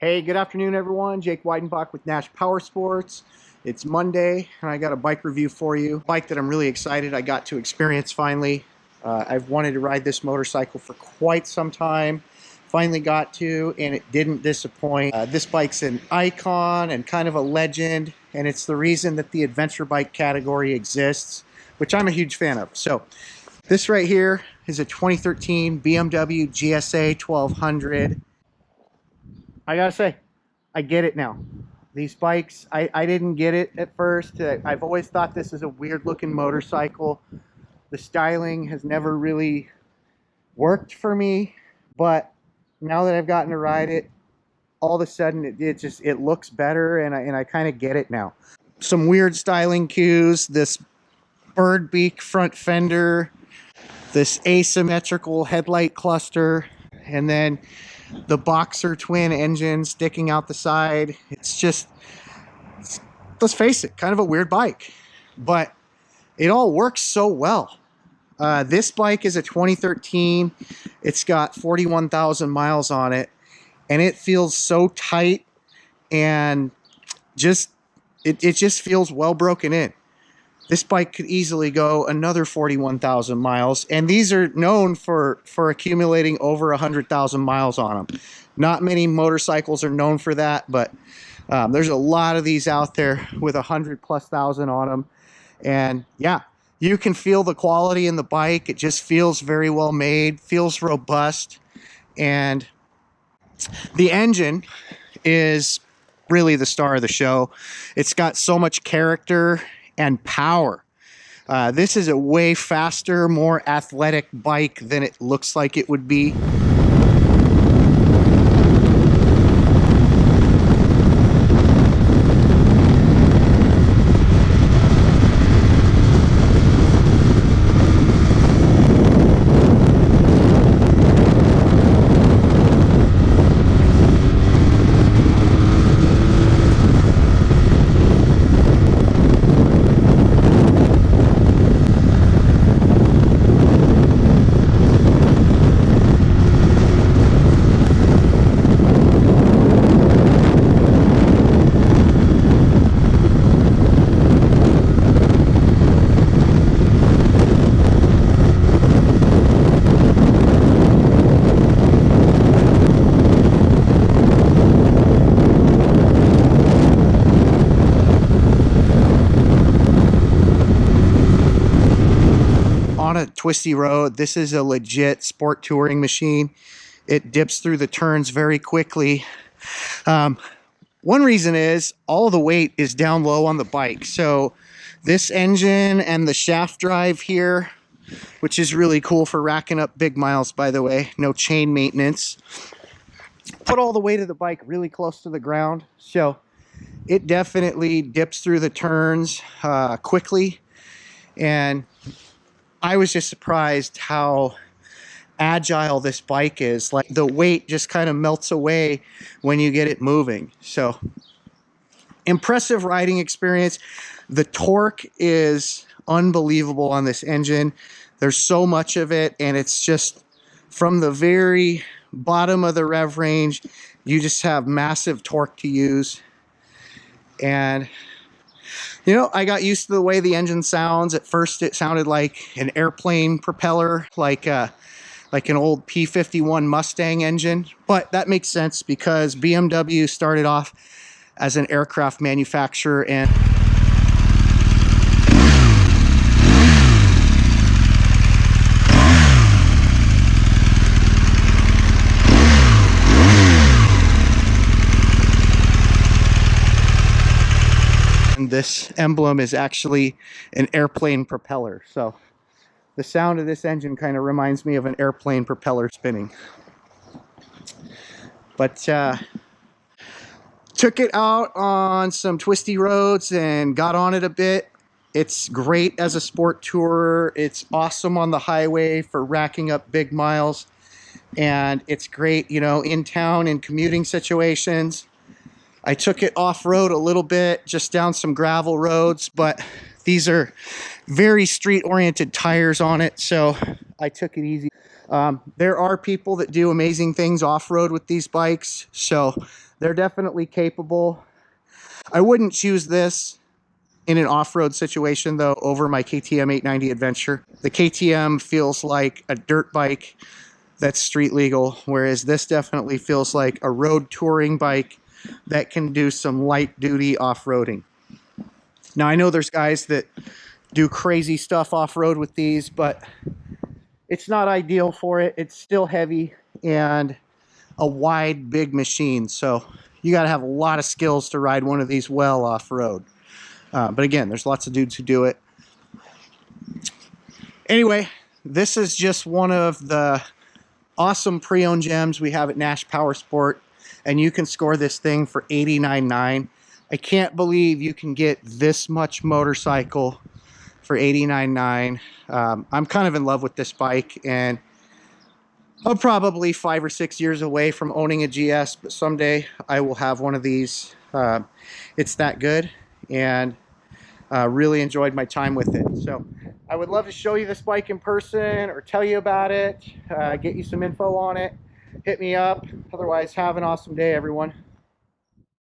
Hey, good afternoon, everyone. Jake Weidenbach with Nash Power Sports. It's Monday, and I got a bike review for you. Bike that I'm really excited I got to experience finally. I've wanted to ride this motorcycle for quite some time. Finally got to, and it didn't disappoint. This bike's an icon and kind of a legend, and it's the reason that the adventure bike category exists, which I'm a huge fan of. So, this right here is a 2013 BMW GSA 1200. I gotta say, I get it now. These bikes, I didn't get it at first. I've always thought this is a weird looking motorcycle. The styling has never really worked for me, but now that I've gotten to ride it, all of a sudden it looks better, and I kind of get it now. Some weird styling cues, this bird beak front fender, this asymmetrical headlight cluster, and then the Boxer twin engine sticking out the side. It's just, let's face it, kind of a weird bike, but it all works so well. This bike is a 2013. It's got 41,000 miles on it, and it feels so tight, and just it just feels well broken in. This bike could easily go another 41,000 miles, and these are known for accumulating over 100,000 miles on them. Not many motorcycles are known for that, but there's a lot of these out there with 100,000+ on them. And yeah, you can feel the quality in the bike. It just feels very well made, feels robust, and the engine is really the star of the show. It's got so much character and power. This is a way faster, more athletic bike than it looks like it would be. On a twisty road, this is a legit sport touring machine. It dips through the turns very quickly. One reason is all the weight is down low on the bike. So this engine and the shaft drive here, which is really cool for racking up big miles, by the way, no chain maintenance, put all the weight of the bike really close to the ground. So it definitely dips through the turns quickly. And I was just surprised how agile this bike is. Like, the weight just kind of melts away when you get it moving. So impressive riding experience. The torque is unbelievable on this engine. There's so much of it, and it's just from the very bottom of the rev range, you just have massive torque to use. And you know, I got used to the way the engine sounds. At first, it sounded like an airplane propeller, like an old P-51 Mustang engine. But that makes sense because BMW started off as an aircraft manufacturer, and this emblem is actually an airplane propeller. So the sound of this engine kind of reminds me of an airplane propeller spinning. But took it out on some twisty roads and got on it a bit. It's great as a sport tourer. It's awesome on the highway for racking up big miles. And it's great, you know, in town in commuting situations. I took it off-road a little bit, just down some gravel roads, but these are very street-oriented tires on it, so I took it easy. There are people that do amazing things off-road with these bikes, so they're definitely capable. I wouldn't choose this in an off-road situation though over my KTM 890 Adventure. The KTM feels like a dirt bike that's street legal, whereas this definitely feels like a road touring bike that can do some light duty off-roading. Now I know there's guys that do crazy stuff off-road with these, but it's not ideal for it. It's still heavy and a wide, big machine, so you got to have a lot of skills to ride one of these well off-road. But again, there's lots of dudes who do it. Anyway, this is just one of the awesome pre-owned gems we have at Nash Powersport, and you can score this thing for $89.9. I can't believe you can get this much motorcycle for $89.9. I'm kind of in love with this bike, and I'm probably 5 or 6 years away from owning a GS, but someday I will have one of these. It's that good, and really enjoyed my time with it. So I would love to show you this bike in person or tell you about it, get you some info on it. Hit me up. Otherwise, have an awesome day, everyone.